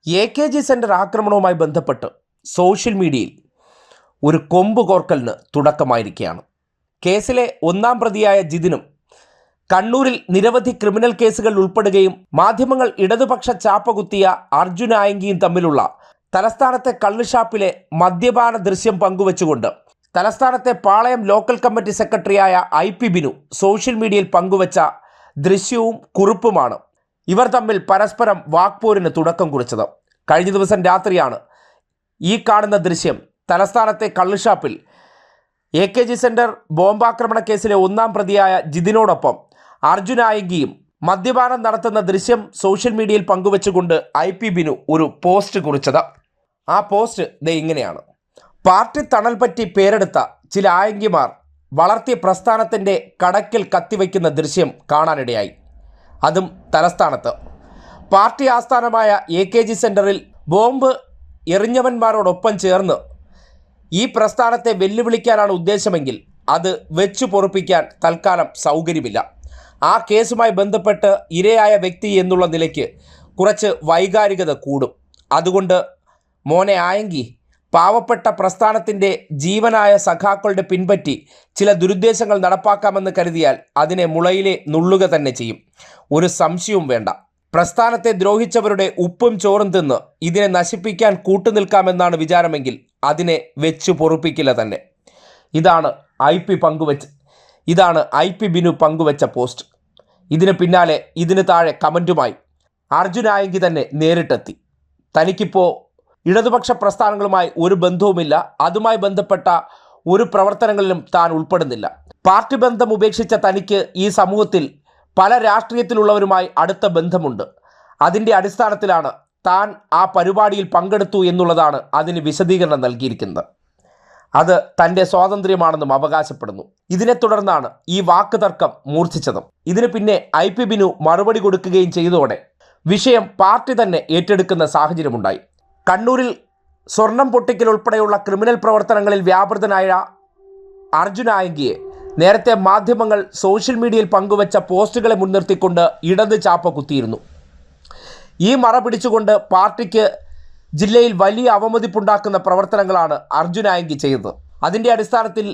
AKG centre ആക്രമണവുമായി ബന്ധപ്പെട്ട് social മീഡിയയിൽ ഒരു കൊമ്പ് കോർക്കലിന് തുടക്കമായിരിക്കുകയാണ്. കേസിലെ ഒന്നാം പ്രതിയായ ജിതിനും കണ്ണൂരിൽ നിരവധി ക്രിമിനൽ കേസുകൾ ഉൾപ്പെടുകയും മാധ്യമങ്ങൾ ഇടതുപക്ഷ ചാപ്പ കുത്തിയ അർജുൻ ആയങ്കിയും തമ്മിലുള്ള തലസ്ഥാനത്തെ കള്ളുഷാപ്പിലെ മദ്യപാന ദൃശ്യം പങ്കുവച്ചുകൊണ്ട് തലസ്ഥാനത്തെ പാളയം ലോക്കൽ കമ്മിറ്റി സെക്രട്ടറിയായ IP ബിനു സോഷ്യൽ മീഡിയയിൽ പങ്കുവച്ച ദൃശ്യവും കുറിപ്പുമാണ് ഇവർ തമ്മിൽ പരസ്പരം വാക്പോരിന് തുടക്കം കുറിച്ചത്. കഴിഞ്ഞ ദിവസം രാത്രിയാണ് ഈ കാണുന്ന ദൃശ്യം തലസ്ഥാനത്തെ കള്ളുഷാപ്പിൽ AKG സെന്റർ ബോംബാക്രമണ കേസിലെ ഒന്നാം പ്രതിയായ ജിതിനോടൊപ്പം അർജുൻ ആയങ്കിയും മദ്യപാനം നടത്തുന്ന ദൃശ്യം സോഷ്യൽ മീഡിയയിൽ പങ്കുവച്ചുകൊണ്ട് IP ബിനു ഒരു പോസ്റ്റ് കുറിച്ചത്. ആ പോസ്റ്റ് ഇങ്ങനെയാണ്: പാർട്ടി തണൽ പറ്റി പേരെടുത്ത ചില ആയങ്കിമാർ വളർത്തിയ പ്രസ്ഥാനത്തിൻ്റെ കടക്കിൽ കത്തിവയ്ക്കുന്ന ദൃശ്യം കാണാനിടയായി. അതും തലസ്ഥാനത്ത് പാർട്ടി ആസ്ഥാനമായ AKG സെന്ററിൽ ബോംബ് എറിഞ്ഞവന്മാരോടൊപ്പം ചേർന്ന് ഈ പ്രസ്ഥാനത്തെ വെല്ലുവിളിക്കാനാണ് ഉദ്ദേശമെങ്കിൽ അത് വെച്ചു പൊറുപ്പിക്കാൻ തൽക്കാലം സൗകര്യമില്ല. ആ കേസുമായി ബന്ധപ്പെട്ട് ഇരയായ വ്യക്തി എന്നുള്ള നിലയ്ക്ക് കുറച്ച് വൈകാരികത കൂടും. അതുകൊണ്ട് മോനെ ആയങ്കി, പാവപ്പെട്ട പ്രസ്ഥാനത്തിൻ്റെ ജീവനായ സഖാക്കളുടെ പിൻപറ്റി ചില ദുരുദ്ദേശങ്ങൾ നടപ്പാക്കാമെന്ന് കരുതിയാൽ അതിനെ മുളയിലെ നുള്ളുക തന്നെ ചെയ്യും. ഒരു സംശയവും വേണ്ട. പ്രസ്ഥാനത്തെ ദ്രോഹിച്ചവരുടെ ഉപ്പും ചോറും തിന്ന് ഇതിനെ നശിപ്പിക്കാൻ കൂട്ടുനിൽക്കാമെന്നാണ് വിചാരമെങ്കിൽ അതിനെ വെച്ചു പൊറുപ്പിക്കില്ല തന്നെ. ഇതാണ് IP ബിനു പങ്കുവച്ച പോസ്റ്റ്. ഇതിന് പിന്നാലെ ഇതിന് താഴെ കമൻറ്റുമായി അർജുൻ ആയങ്കി തന്നെ നേരിട്ടെത്തി. തനിക്കിപ്പോൾ ഇടതുപക്ഷ പ്രസ്ഥാനങ്ങളുമായി ഒരു ബന്ധവുമില്ല, അതുമായി ബന്ധപ്പെട്ട ഒരു പ്രവർത്തനങ്ങളിലും താൻ ഉൾപ്പെടുന്നില്ല. പാർട്ടി ബന്ധം ഉപേക്ഷിച്ച തനിക്ക് ഈ സമൂഹത്തിൽ പല രാഷ്ട്രീയത്തിലുള്ളവരുമായി അടുത്ത ബന്ധമുണ്ട്. അതിൻ്റെ അടിസ്ഥാനത്തിലാണ് താൻ ആ പരിപാടിയിൽ പങ്കെടുത്തു എന്നുള്ളതാണ് അതിന് വിശദീകരണം നൽകിയിരിക്കുന്നത്. അത് തൻ്റെ സ്വാതന്ത്ര്യമാണെന്നും അവകാശപ്പെടുന്നു. ഇതിനെ തുടർന്നാണ് ഈ വാക്ക് തർക്കം മൂർച്ഛിച്ചതും. ഇതിന് പിന്നെ IP ബിനു മറുപടി കൊടുക്കുകയും ചെയ്തതോടെ വിഷയം പാർട്ടി തന്നെ ഏറ്റെടുക്കുന്ന സാഹചര്യമുണ്ടായി. കണ്ണൂരിൽ സ്വർണം പൊട്ടിക്കൽ ഉൾപ്പെടെയുള്ള ക്രിമിനൽ പ്രവർത്തനങ്ങളിൽ വ്യാപൃതനായ അർജുൻ ആയങ്കിയെ നേരത്തെ മാധ്യമങ്ങൾ സോഷ്യൽ മീഡിയയിൽ പങ്കുവച്ച പോസ്റ്റുകളെ മുൻനിർത്തിക്കൊണ്ട് ഇടത് ചാപ്പ കുത്തിയിരുന്നു. ഈ മറ പിടിച്ചുകൊണ്ട് പാർട്ടിക്ക് ജില്ലയിൽ വലിയ അവമതിപ്പുണ്ടാക്കുന്ന പ്രവർത്തനങ്ങളാണ് അർജുൻ ആയങ്കി ചെയ്തത്. അതിൻ്റെ അടിസ്ഥാനത്തിൽ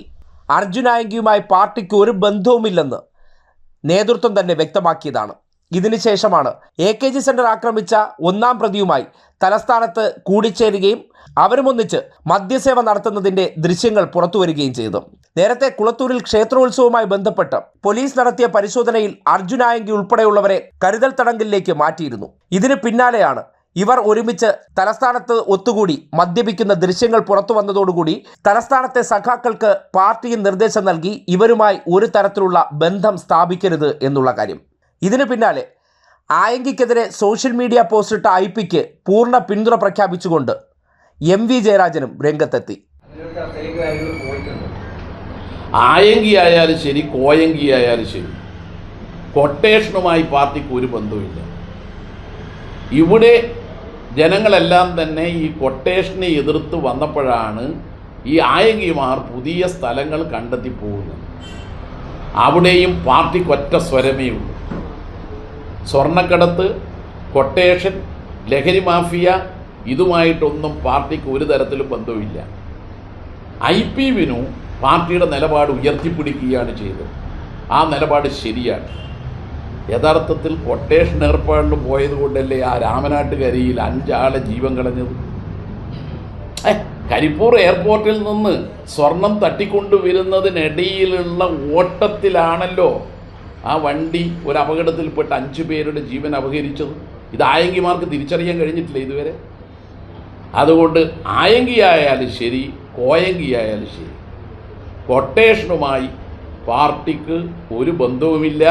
അർജുൻ ആയങ്കിയുമായി പാർട്ടിക്ക് ഒരു ബന്ധവുമില്ലെന്ന് നേതൃത്വം തന്നെ വ്യക്തമാക്കിയതാണ്. ഇതിനുശേഷമാണ് AKG സെന്റർ ആക്രമിച്ച ഒന്നാം പ്രതിയുമായി തലസ്ഥാനത്ത് കൂടിച്ചേരുകയും അവരുമൊന്നിച്ച് മദ്യസേവ നടത്തുന്നതിൻ്റെ ദൃശ്യങ്ങൾ പുറത്തുവരികയും ചെയ്തു. നേരത്തെ കുളത്തൂരിൽ ക്ഷേത്രോത്സവവുമായി ബന്ധപ്പെട്ട് പോലീസ് നടത്തിയ പരിശോധനയിൽ അർജുൻ ആയങ്കി ഉൾപ്പെടെയുള്ളവരെ കരുതൽ തടങ്കലിലേക്ക് മാറ്റിയിരുന്നു. ഇതിന് പിന്നാലെയാണ് ഇവർ ഒരുമിച്ച് തലസ്ഥാനത്ത് ഒത്തുകൂടി മദ്യപിക്കുന്ന ദൃശ്യങ്ങൾ പുറത്തു വന്നതോടുകൂടി തലസ്ഥാനത്തെ സഖാക്കൾക്ക് പാർട്ടിയിൽ നിർദ്ദേശം നൽകി ഇവരുമായി ഒരു തരത്തിലുള്ള ബന്ധം സ്ഥാപിക്കരുത് എന്നുള്ള കാര്യം. ഇതിന് പിന്നാലെ ആയങ്കിക്കെതിരെ സോഷ്യൽ മീഡിയ പോസ്റ്റിട്ട IPക്ക് പൂർണ്ണ പിന്തുണ പ്രഖ്യാപിച്ചുകൊണ്ട് MV ജയരാജനും രംഗത്തെത്തി. ആയങ്കി ആയാലും ശരി, കോയങ്കി ആയാലും ശരി, കൊട്ടേഷനുമായി പാർട്ടിക്ക് ഒരു ബന്ധവുമില്ല. ഇവിടെ ജനങ്ങളെല്ലാം തന്നെ ഈ കൊട്ടേഷനെ എതിർത്ത് വന്നപ്പോഴാണ് ഈ ആയങ്കിമാർ പുതിയ സ്ഥലങ്ങൾ കണ്ടെത്തി പോകുന്നത്. അവിടെയും പാർട്ടിക്ക് ഒറ്റ സ്വരമേ ഉള്ളൂ. സ്വർണ്ണക്കടത്ത്, കൊട്ടേഷൻ, ലഹരി മാഫിയ, ഇതുമായിട്ടൊന്നും പാർട്ടിക്ക് ഒരു തരത്തിലും ബന്ധവുമില്ല. IP ബിനു പാർട്ടിയുടെ നിലപാട് ഉയർത്തിപ്പിടിക്കുകയാണ് ചെയ്തത്. ആ നിലപാട് ശരിയാണ്. യഥാർത്ഥത്തിൽ കൊട്ടേഷൻ ഏർപ്പാടിൽ പോയത് കൊണ്ടല്ലേ ആ രാമനാട്ടുകരയിൽ 5 ആളെ ജീവൻ കളഞ്ഞത്. കരിപ്പൂർ എയർപോർട്ടിൽ നിന്ന് സ്വർണം തട്ടിക്കൊണ്ടുവരുന്നതിനിടയിലുള്ള ഓട്ടത്തിലാണല്ലോ ആ വണ്ടി ഒരു അപകടത്തിൽപ്പെട്ട് 5 പേരുടെ ജീവൻ അപഹരിച്ചത്. ഇത് ആയങ്കിമാർക്ക് തിരിച്ചറിയാൻ കഴിഞ്ഞിട്ടില്ല ഇതുവരെ. അതുകൊണ്ട് ആയങ്കിയായാലും ശരി, കോയങ്കിയായാലും ശരി, കൊട്ടേഷനുമായി പാർട്ടിക്ക് ഒരു ബന്ധവുമില്ല.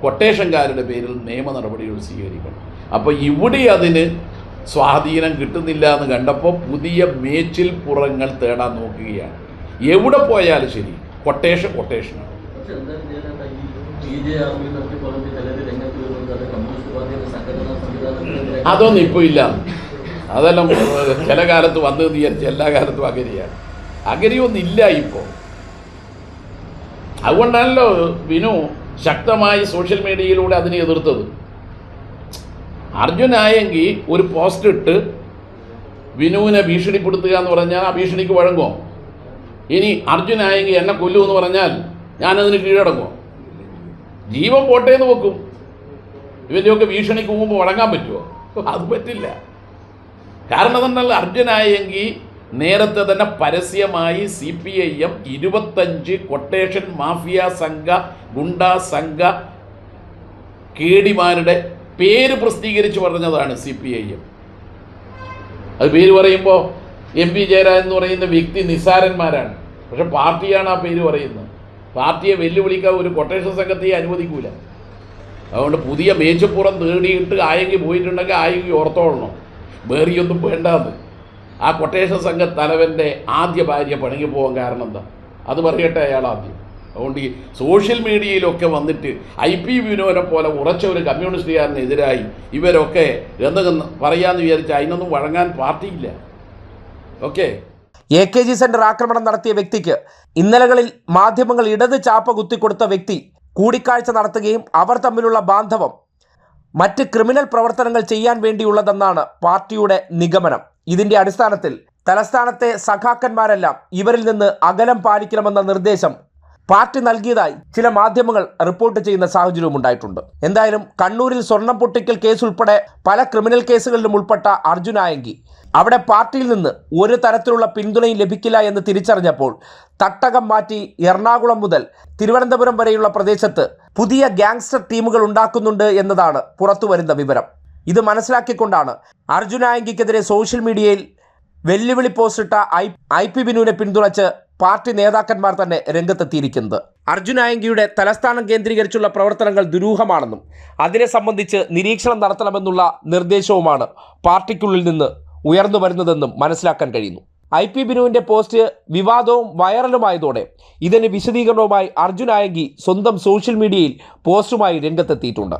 കൊട്ടേഷൻകാരുടെ പേരിൽ നിയമ നടപടികൾ സ്വീകരിക്കണം. അപ്പോൾ ഇവിടെ അതിന് സ്വാധീനം കിട്ടുന്നില്ല എന്ന് കണ്ടപ്പോൾ പുതിയ മേച്ചിൽ പുറങ്ങൾ തേടാൻ നോക്കുകയാണ്. എവിടെ പോയാലും ശരി കൊട്ടേഷനാണ്. അതൊന്നും ഇപ്പോൾ ഇല്ല. അതെല്ലാം ചില കാലത്ത് വന്നതെന്ന് വിചാരിച്ച് എല്ലാ കാലത്തും അഗരിയൊന്നും ഇല്ല ഇപ്പോൾ. അതുകൊണ്ടാണല്ലോ ബിനു ശക്തമായി സോഷ്യൽ മീഡിയയിലൂടെ അതിനെ എതിർത്തത്. അർജുൻ ആയങ്കി ഒരു പോസ്റ്റ് ഇട്ട് വിനുവിനെ ഭീഷണിപ്പെടുത്തുക എന്ന് പറഞ്ഞാൽ ആ ഭീഷണിക്ക് വഴങ്ങുമോ? ഇനി അർജുൻ ആയെങ്കിൽ എന്നെ കൊല്ലുമെന്ന് പറഞ്ഞാൽ ഞാനതിന് കീഴടങ്ങുമോ? ജീവൻ പോട്ടെ എന്ന് വെക്കും. ഇവൻ്റെയൊക്കെ ഭീഷണിക്ക് മുമ്പ് വഴങ്ങാൻ പറ്റുമോ? അത് പറ്റില്ല. കാരണം എന്നാൽ അർജുനായെങ്കിൽ നേരത്തെ തന്നെ പരസ്യമായി CPIM 25 കൊട്ടേഷൻ മാഫിയ സംഘ ഗുണ്ടാ സംഘ കേടിമാരുടെ പേര് പ്രസിദ്ധീകരിച്ച് പറഞ്ഞതാണ് CPIM. അത് പേര് പറയുമ്പോൾ MP ജയരാജൻ എന്ന് പറയുന്ന വ്യക്തി നിസ്സാരന്മാരാണ്. പക്ഷെ പാർട്ടിയാണ് ആ പേര് പറയുന്നത്. പാർട്ടിയെ വെല്ലുവിളിക്കാൻ ഒരു കൊട്ടേഷൻ സംഘത്തെ അനുവദിക്കൂല. അതുകൊണ്ട് പുതിയ മേച്ചപ്പുറം തേടിയിട്ട് ആയെങ്കിൽ പോയിട്ടുണ്ടെങ്കിൽ ആയെങ്കിൽ ഓർത്തോളണം, വേറിയൊന്നും വേണ്ടാന്ന്. ആ കൊട്ടേഷൻ സംഘ തലവൻ്റെ ആദ്യ ഭാര്യ പണിക്ക് പോകാൻ കാരണം എന്താ? അത് പറയട്ടെ അയാൾ ആദ്യം. അതുകൊണ്ട് ഈ സോഷ്യൽ മീഡിയയിലൊക്കെ വന്നിട്ട് IP വിനോദിനെ പോലെ ഉറച്ച ഒരു കമ്മ്യൂണിസ്റ്റുകാരനെതിരായി ഇവരൊക്കെ എന്തെങ്കിലും പറയാമെന്ന് വിചാരിച്ചാൽ അതിനൊന്നും വഴങ്ങാൻ പാർട്ടിയില്ല. ഓക്കെ. AKG സെന്റർ ആക്രമണം നടത്തിയ വ്യക്തിക്ക് ഇന്നലകളിൽ മാധ്യമങ്ങൾ ഇടത് ചാപ്പ കുത്തിക്കൊടുത്ത വ്യക്തി കൂടിക്കാഴ്ച നടത്തുകയും അവർ തമ്മിലുള്ള ബാന്ധവം മറ്റ് ക്രിമിനൽ പ്രവർത്തനങ്ങൾ ചെയ്യാൻ വേണ്ടിയുള്ളതെന്നാണ് പാർട്ടിയുടെ നിഗമനം. ഇതിന്റെ അടിസ്ഥാനത്തിൽ തലസ്ഥാനത്തെ സഖാക്കന്മാരെല്ലാം ഇവരിൽ നിന്ന് അകലം പാലിക്കണമെന്ന നിർദ്ദേശം പാർട്ടി നൽകിയതായി ചില മാധ്യമങ്ങൾ റിപ്പോർട്ട് ചെയ്യുന്ന സാഹചര്യവും ഉണ്ടായിട്ടുണ്ട്. എന്തായാലും കണ്ണൂരിൽ സ്വർണം പൊട്ടിക്കൽ കേസ് ഉൾപ്പെടെ പല ക്രിമിനൽ കേസുകളിലും ഉൾപ്പെട്ട അർജുൻ ആയെങ്കിൽ അവിടെ പാർട്ടിയിൽ നിന്ന് ഒരു തരത്തിലുള്ള പിന്തുണയും ലഭിക്കില്ല എന്ന് തിരിച്ചറിഞ്ഞപ്പോൾ തട്ടകം മാറ്റി എറണാകുളം മുതൽ തിരുവനന്തപുരം വരെയുള്ള പ്രദേശത്ത് പുതിയ ഗ്യാങ്സ്റ്റർ ടീമുകൾ ഉണ്ടാക്കുന്നുണ്ട് എന്നതാണ് പുറത്തുവരുന്ന വിവരം. ഇത് മനസ്സിലാക്കിക്കൊണ്ടാണ് അർജുൻ ആയെങ്കിക്കെതിരെ സോഷ്യൽ മീഡിയയിൽ വെല്ലുവിളി പോസ്റ്റിട്ട IP ബിനുവിനെ പിന്തുണച്ച് പാർട്ടി നേതാക്കന്മാർ തന്നെ രംഗത്തെത്തിയിരിക്കുന്നത്. അർജുൻ ആയെങ്കിയുടെ തലസ്ഥാനം കേന്ദ്രീകരിച്ചുള്ള പ്രവർത്തനങ്ങൾ ദുരൂഹമാണെന്നും അതിനെ സംബന്ധിച്ച് നിരീക്ഷണം നടത്തണമെന്നുള്ള നിർദ്ദേശവുമാണ് പാർട്ടിക്കുള്ളിൽ നിന്ന് ഉയർന്നു വരുന്നതെന്നും മനസ്സിലാക്കാൻ കഴിയുന്നു. IP ബിനുവിൻ്റെ പോസ്റ്റ് വിവാദവും വൈറലുമായതോടെ ഇതിന് വിശദീകരണവുമായി അർജുൻ ആയെങ്കി സ്വന്തം സോഷ്യൽ മീഡിയയിൽ പോസ്റ്റുമായി രംഗത്തെത്തിയിട്ടുണ്ട്.